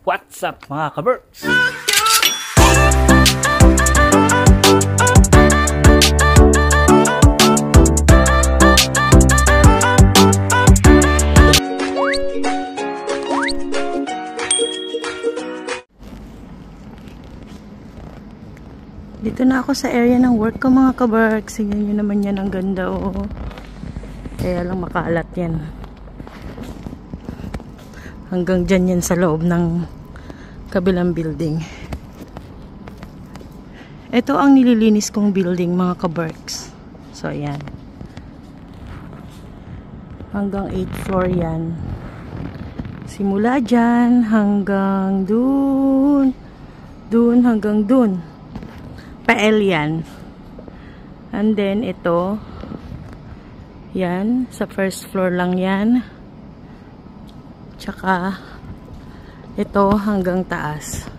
What's up mga ka-Berks? Dito na ako sa area ng work ko mga ka-Berks. Tingnan nyo naman yan, ang ganda oh. Kaya lang makalat yan. Hanggang dyan yan sa loob ng kabilang building. Ito ang nililinis kong building mga ka-Berks. So ayan. Hanggang 8th floor yan. Simula dyan hanggang dun. Dun hanggang dun. Pael yan. And then ito. Yan. Sa first floor lang yan. Tsaka ito hanggang taas.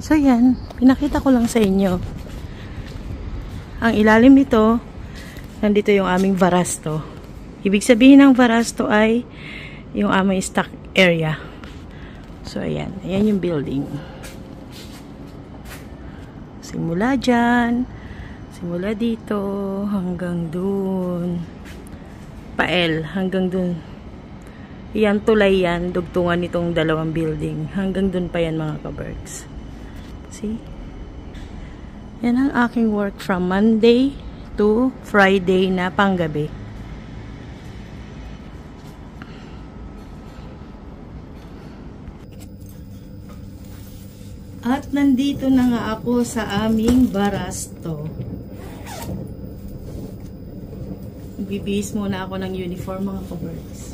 So yan, pinakita ko lang sa inyo. Ang ilalim nito, nandito yung aming varasto. Ibig sabihin ng varasto ay yung aming stock area. So ayan, ayan yung building. Simula dyan, simula dito hanggang dun. Pael hanggang dun. Yan tulay yan, dugtungan nitong dalawang building. Hanggang dun pa yan mga ka-Berks. See? Yan ang aking work from Monday to Friday na panggabi. At nandito na nga ako sa aming varasto. Bibihis muna ako ng uniform mga ka-Berks.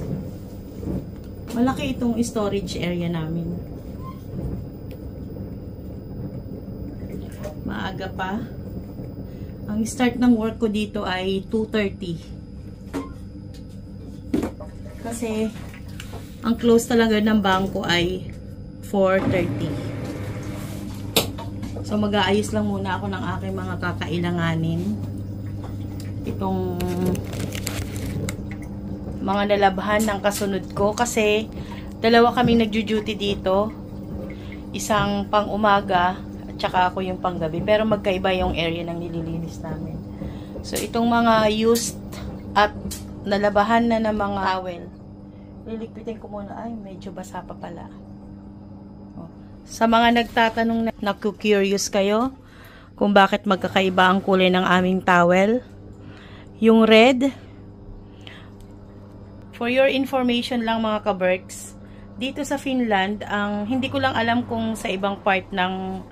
Malaki itong storage area namin. Maaga pa. Ang start ng work ko dito ay 2:30. Kasi ang close talaga ng bangko ay 4:30. So mag-aayos lang muna ako ng aking mga kakailanganin. Itong mga nalabhan ng kasunod ko kasi dalawa kaming nagjo-duty dito, isang pang umaga at saka ako yung pang gabi, pero magkaiba yung area ng nililinis namin. So itong mga used at nalabahan na ng mga towel, lilikpitin ko muna. Ay, medyo basa pa pala. Sa mga nagtatanong na naku-curious kayo kung bakit magkakaiba ang kulay ng aming towel, yung red, for your information lang mga ka-Berks, dito sa Finland, hindi ko lang alam kung sa ibang part ng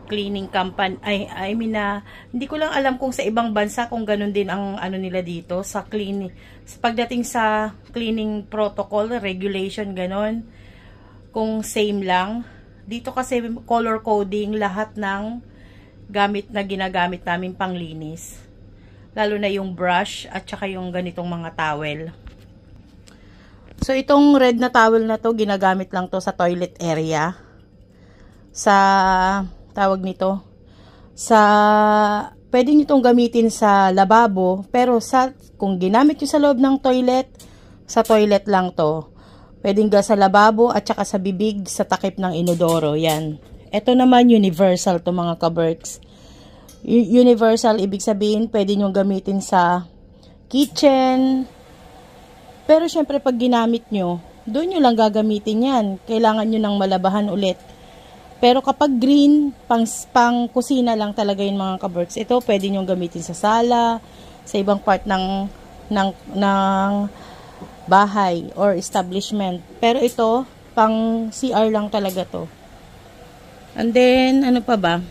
cleaning company, hindi ko lang alam kung sa ibang bansa kung ganun din ang ano nila dito sa cleaning, pagdating sa cleaning protocol, regulation, ganun, kung same lang. Dito kasi color coding lahat ng gamit na ginagamit namin panglinis. Lalo na yung brush at saka yung ganitong mga towel. So, itong red na towel na to, ginagamit lang to sa toilet area. Sa, tawag nito, pwede nyo itong gamitin sa lababo, pero kung ginamit nyo sa loob ng toilet, sa toilet lang to. Pwedeng sa lababo at saka sa bibig, sa takip ng inodoro. Yan. Ito naman, universal to mga ka-Berks. Universal, ibig sabihin, pwede nyo gamitin sa kitchen. Pero syempre pag ginamit nyo, doon nyo lang gagamitin yan. Kailangan nyo nang malabahan ulit. Pero kapag green, pang kusina lang talaga yun mga ka-Berks. Ito pwede nyo gamitin sa sala, sa ibang part ng bahay or establishment. Pero ito, pang CR lang talaga to. And then, ano pa ba?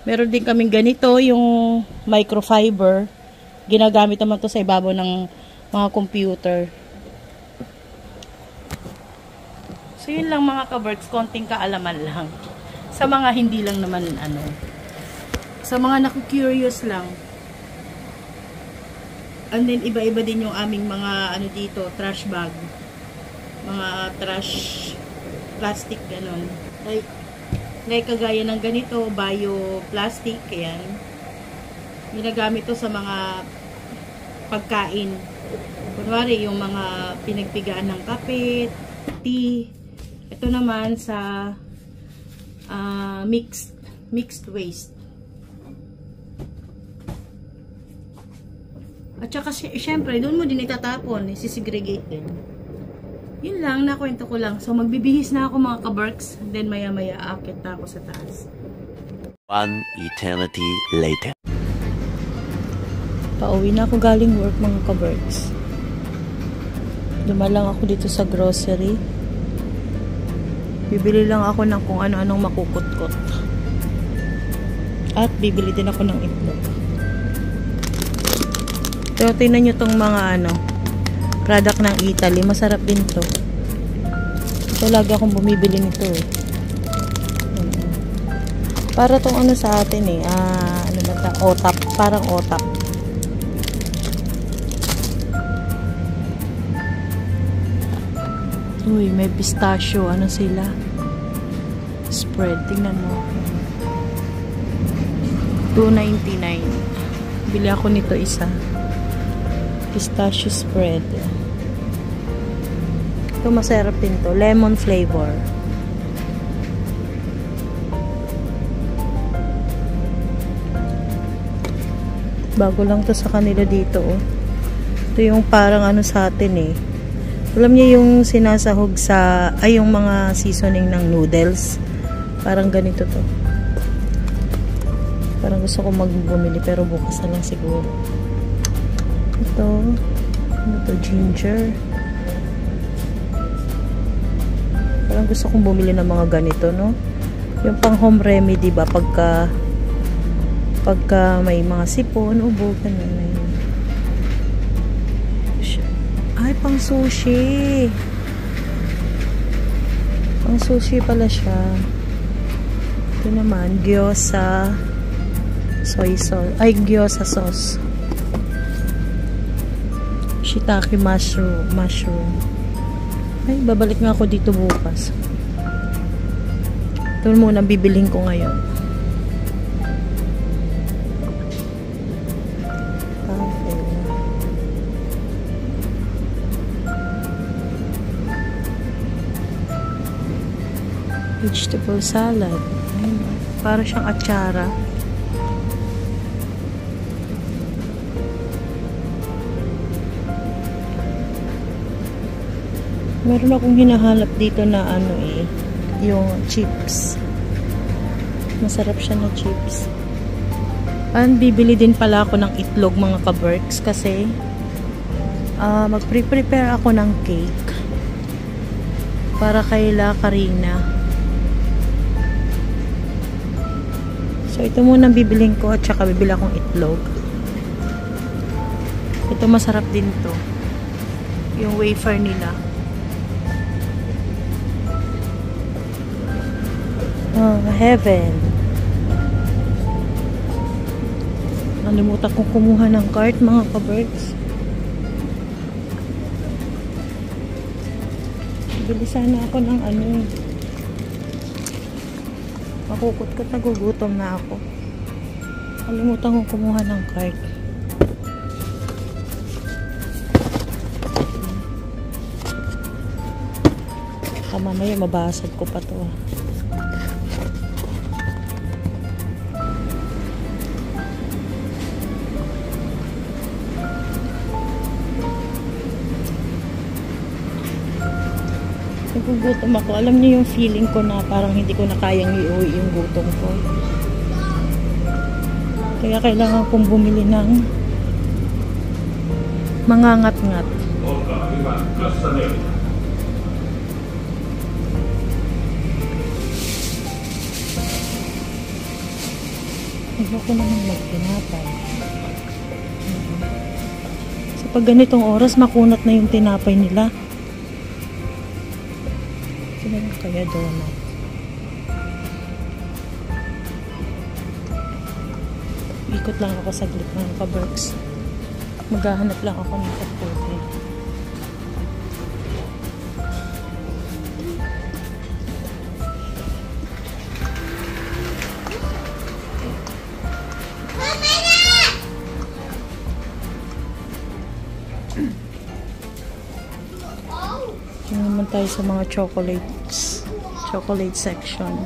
Meron din kaming ganito, yung microfiber. Ginagamit naman to sa ibabaw ng mga computer. So, yun lang mga ka-Berks, konting kaalaman lang. Sa mga hindi lang naman, sa mga naku-curious lang. And then, iba-iba din yung aming mga, dito, trash bag. Mga trash, plastic, ganon. Like kagaya ng ganito, bio-plastic, yan. Ginagamit to sa mga pagkain. Kunwari, yung mga pinagpigaan ng kape, tea, Ito naman sa mixed waste. At saka syempre, doon mo din itatapon, isisegregate din. Yun lang, nakwento ko lang. So magbibihis na ako mga kabarks, then maya-maya aakit na ako sa taas. One eternity later. Pauwi na ako galing work mga kabarks. Dumalang ako dito sa grocery. Bibili lang ako ng kung ano-anong makukutkot. At bibili din ako ng itlog. Pero tingnan nyo tong mga product ng Italy. Masarap din to. Ito lagi akong bumibili nito eh. Para tong sa atin eh. Ano ba ta? Otap. Parang otap. Uy, may pistachio. Ano sila? Spread. Tingnan mo. $2.99. Bili ako nito isa. Pistachio spread. Ito masarap din to. Lemon flavor. Bago lang to sa kanila dito oh. Ito yung parang sa atin eh. Alam niyo yung sinasahog sa yung mga seasoning ng noodles. Parang ganito to. Parang gusto ko magbumili pero bukas na lang siguro. Ito. Ano to? Ginger. Parang gusto kong bumili ng mga ganito, no? Yung pang home remedy ba? Pagka may mga sipon, ubo, ganun. Ay, pang sushi. Pang sushi pala siya. Ito naman, gyoza. Soy sauce. Ay, gyoza sauce. Shiitake mushroom. Ay, babalik nga ako dito bukas. Ito muna bibiling ko ngayon. Vegetable salad. Ay, para siyang atsara. Meron akong hinahanap dito na yung chips. Masarap siya na chips. And bibili din pala ako ng itlog mga kaberks kasi mag-prepare ako ng cake para kay La Karina. So ito muna bibiling ko at saka bibili akong itlog. Ito masarap din to. Yung wafer nila. Oh, heaven. Nalimutan kong kumuha ng cart mga kaberks. Bili sana ako ng makukot-kot, nagugutom na ako. Nalimutan kong kumuha ng cart. Mamaya mabasag ko pa to. Nagugutom ako. Alam niyo yung feeling ko na parang hindi ko na kayang iuwi yung gutom ko. Kaya kailangan kong bumili ng mangangat-ngat. Ayoko naman magtinapay. So pag ganitong oras, makunat na yung tinapay nila. Kaya donut. Ikot lang ako saglit ng kaberks. Maghahanap lang ako ng kapote. Tingnan naman tayo sa mga chocolates. Chocolate section.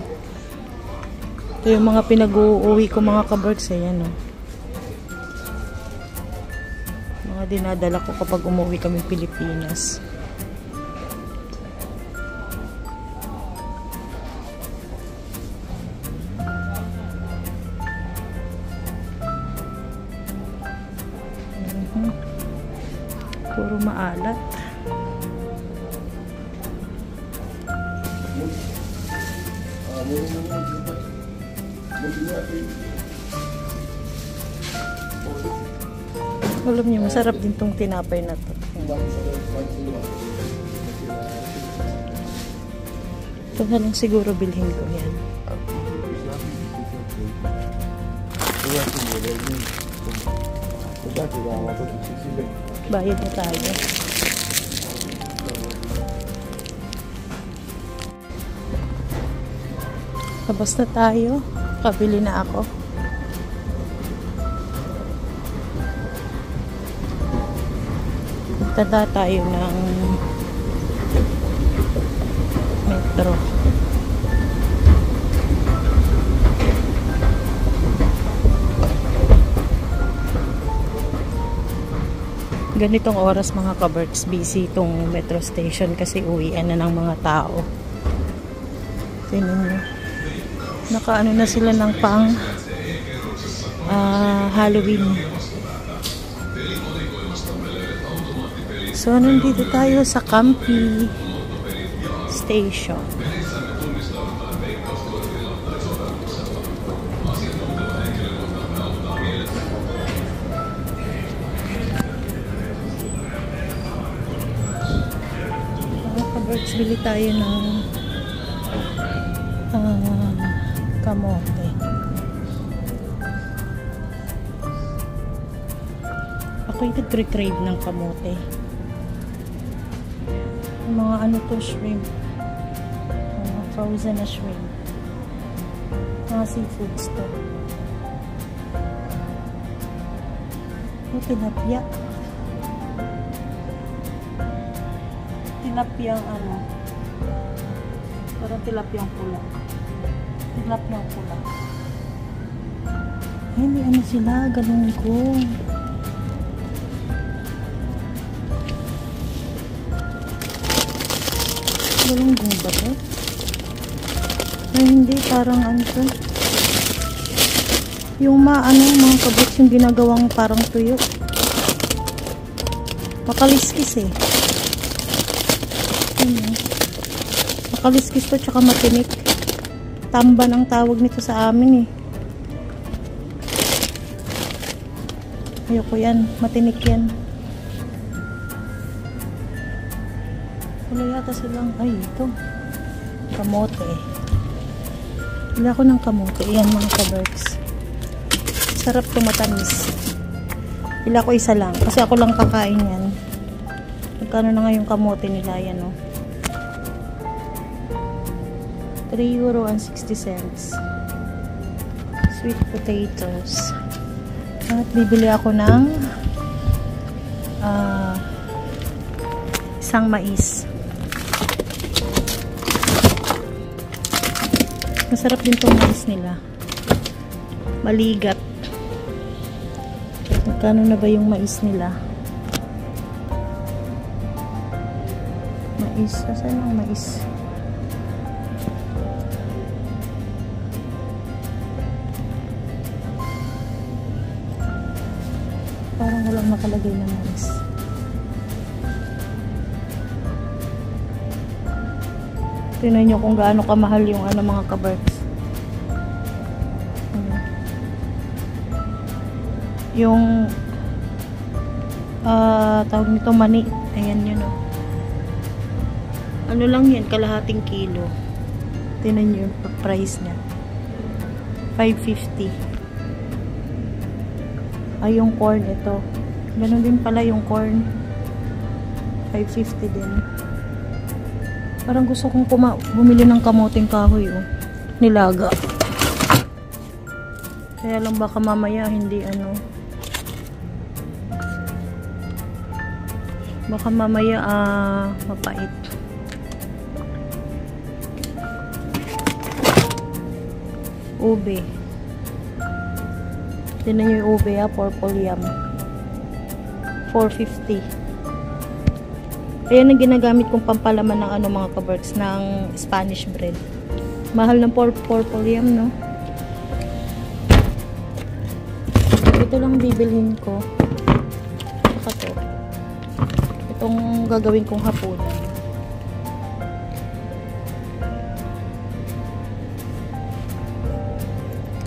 Ito yung mga pinag-uuwi ko mga kaberks. Ayan o. Mga dinadala ko kapag umuwi kami Pilipinas. Puro maalat. Alam niyo, masarap din tong tinapay na to. Ito na lang siguro bilhin ko yan. Bayad na tayo. Labas na tayo. Kabili na ako. Magtanda tayo ng metro. Ganitong oras mga kaberks, busy itong metro station kasi uwian na ng mga tao. Tingnan nyo. Nakaano na sila ng pang Halloween. So, nandito tayo sa Campi Station. Kaberks, bili tayo ng kamote. Ako'y nagre-crave ng kamote. Mga ano to, shrimp. Frozen na shrimp. Mga seafoods to. Tilapia. Tilapia ang ano. Parang tilapia ang pula. Tilapia ang pula. Hindi ano sila, galunggong. Galunggong ba to? Ay hindi, parang ano to. Yung mga kabots yung ginagawang parang tuyo. Makaliskis eh. Makaliskis to tsaka matinik. Tamban ang tawag nito sa amin eh. Ayoko yan. Matinik yan. Wala yata silang, ay ito. Kamote. Wala ko ng kamote. Ayan mga kaberks. Sarap to, matamis. Wala ko isa lang. Kasi ako lang kakain yan. Magkano na nga yung kamote nila yan o. €3.60. Sweet potatoes. At bibili ako ng isang mais. Masarap din tong mais nila. Maligat. Magkano na ba yung mais nila? Mais. Saan ang mais? Parang walang nakalagay na mais. Tingnan nyo kung gaano kamahal yung mga kaberks. Yung tawag nito mani. Ayan yun o. Ano lang yan, kalahating kilo. Tingnan nyo yung price niya. $5.50. Ay, yung corn ito. Ganun din pala yung corn. $5.50 din. Parang gusto kong bumili ng kamuting kahoy oh. Nilaga. Kaya lang baka mamaya hindi ano. Baka mamaya mapait. Ube. Tignan nyo yung ube ha, purple yam. 450. Ayan ang ginagamit kong pampalaman ng ano mga kaberks, ng Spanish bread. Mahal ng purple yam, no? Ito lang bibilhin ko. Saka to. Itong gagawin kong hapon.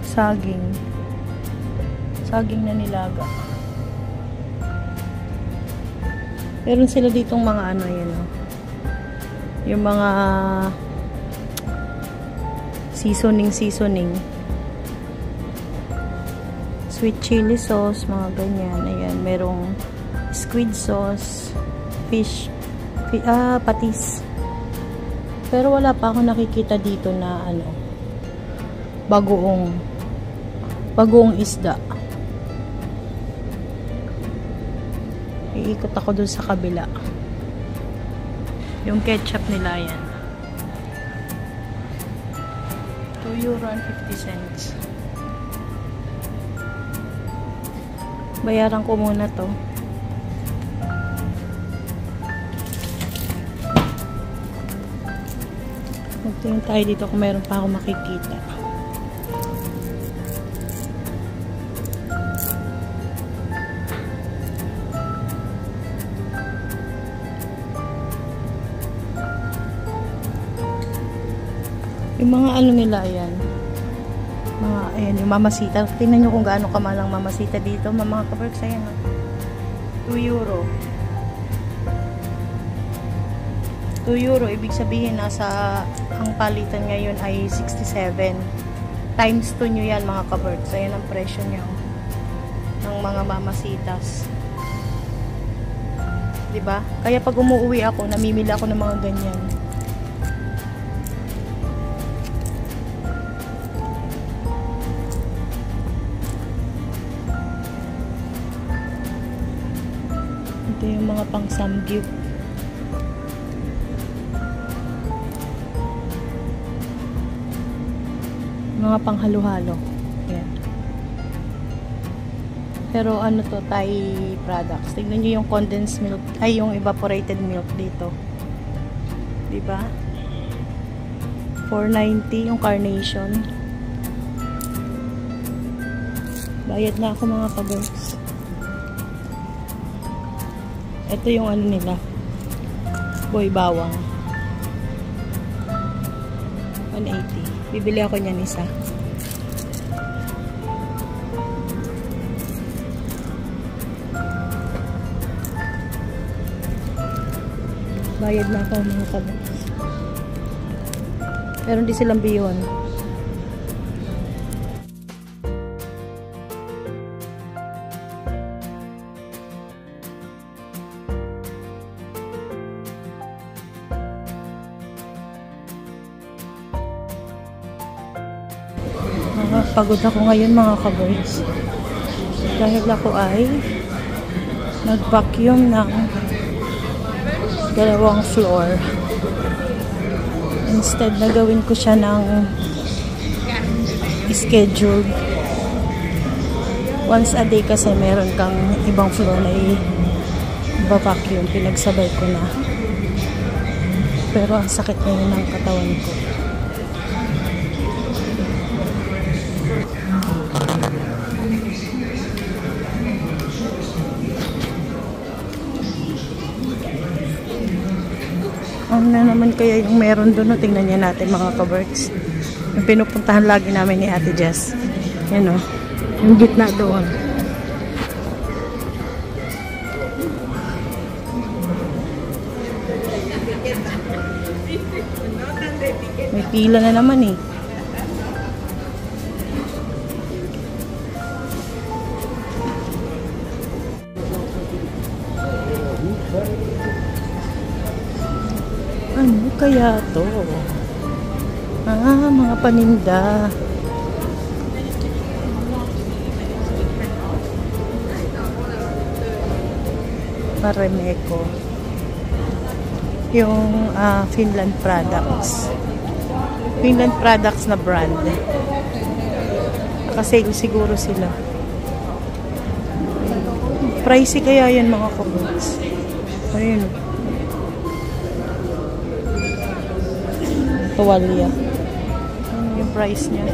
Saging. Saging na nilaga. Meron sila ditong mga ano yun, no? Yung mga seasoning. Sweet chili sauce, mga ganyan. Ayan, merong squid sauce, patis. Pero wala pa ako nakikita dito na ano, bagoong isda. Iikot ako dun sa kabila. Yung ketchup nila yan. €2.50. Bayaran ko muna to. Magtingin tayo dito kung meron pa ako makikita. Yung mga ano nila, ayan. Ayan, yung mamasita. Tingnan nyo kung gaano kamalang mamasita dito. Mga kaberks, ayan. €2. €2, ibig sabihin, ang palitan ngayon ay 67. Times 2 nyo yan, mga kaberks. Ayan ang presyo nyo ng mga mamasitas. Diba? Kaya pag umuwi ako, namimili ako ng mga ganyan. Ito yung mga pang samgyup. Mga pang halo-halo. Yan. Pero ano to, Thai products. Tignan nyo yung condensed milk, ay yung evaporated milk dito. Diba? 490 yung carnation. Bayad na ako mga kaberks. Ito yung ano nila, boy bawang, 180. Bibili ako niyan isa. Bayad na ako mga kaberks. Pero hindi silang bihon. Pagod ako ngayon mga kaberks. Dahil ako ay nag-vacuum ng 2 floor. Instead na gawin ko siya ng schedule. Once a day kasi meron kang ibang floor na i-vacuum. Pinagsabay ko na. Pero ang sakit ngayon ng katawan ko. Ano na naman kaya yung meron doon? No? Tingnan niya natin mga kaberks. Yung pinupuntahan lagi namin ni Ate Jess. Yan o. Yung gitna doon. May pila na naman eh. Ano kaya to? Mga paninda. Marimekko. Yung Finland products. Finland products na brand. Naka-sale siguro sila. Pricey kaya yan mga kabricks. Ayun. Tuwalya. Ano yung price niya?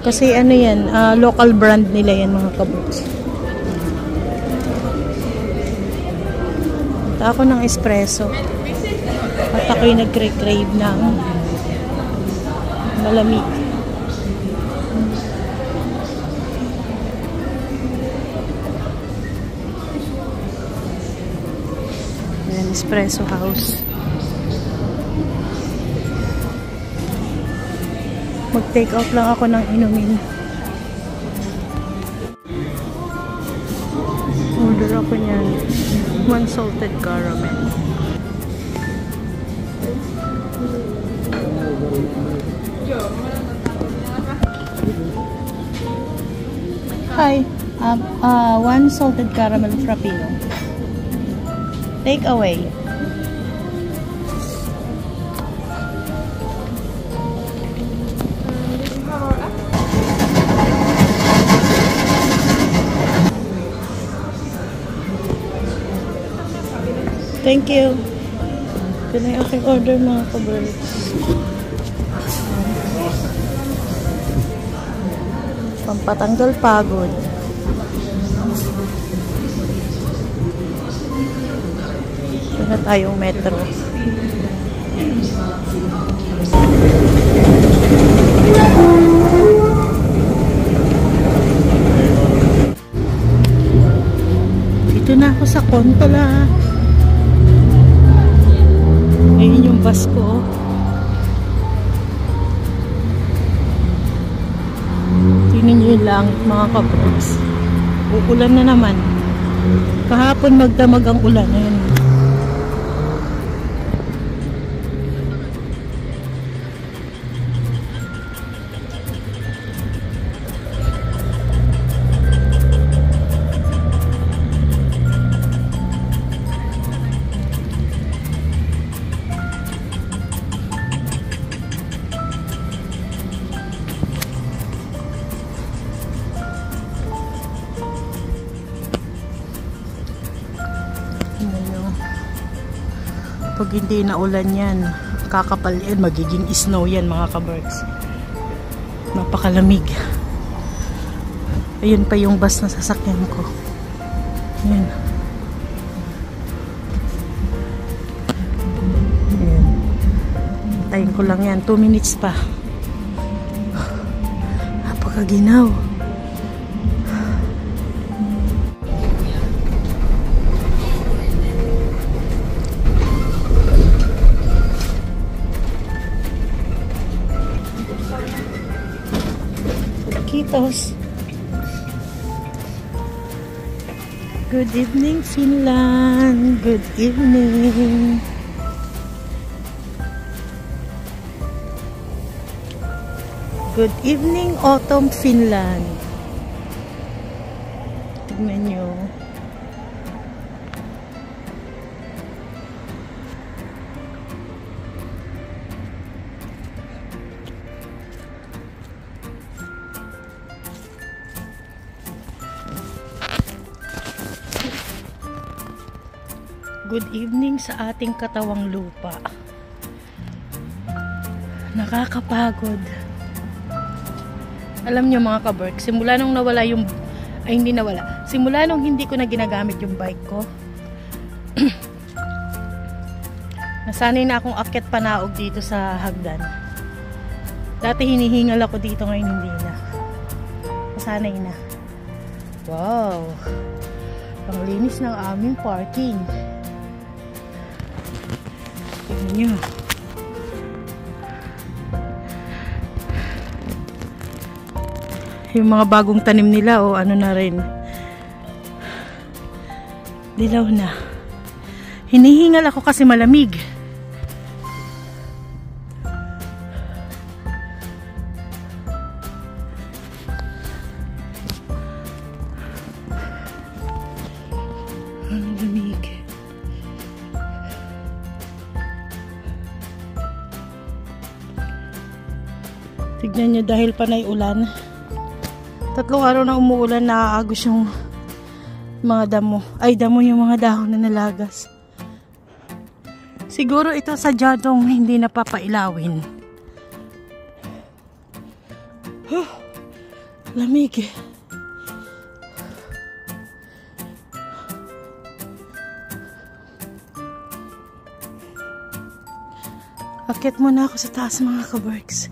Kasi ano yan, local brand nila yan mga kabricks. Punta ako ng espresso. At ako'y nagre-crave ng malamig. Ayan, espresso house. Mag-take out lang ako ng inumin. Order ako niyan. 1 salted caramel. Hi. 1 salted caramel frappuccino. Take away. Thank you. Ito na yung aking order mga kabricks. Pampatanggal pagod. Ito na tayong metro. Dito na ako sa Contola. Ayun yung bus ko. Tingnan nyo yung langit mga kabricks. Uulan na naman. Kahapon magdamag ang ulan. Ayun. Pag hindi na ulan yan, kakapal yan, magiging snow yan mga kabricks. Napakalamig. Ayun pa yung bus na sasakyan ko. Ayun. Ayun. Tayin ko lang yan, 2 minutes pa. Napakaginaw. Good evening, Finland. Good evening. Good evening, Autumn, Finland. Tignan nyo. Good evening sa ating katawang lupa. Nakakapagod. Alam nyo mga kaberk, simula nung nawala yung, ay hindi nawala, simula nung hindi ko na ginagamit yung bike ko, nasanay na akong akyat panaog dito sa hagdan. Dati hinihingal ako dito, ngayon hindi na. Nasanay na. Wow! Ang linis ng aming parking. Tignan nyo. Yung mga bagong tanim nila o ano na rin. Dilaw na. Hinihingal ako kasi malamig. Ang lamig. Tignan nyo dahil panay ulan. 3 araw na umuulan, naaagos yung mga damo. Ay, damo yung mga dahon na nalagas. Siguro ito sadyadong hindi napapailawin. Lamig. Akit muna ako sa taas mga kabarks.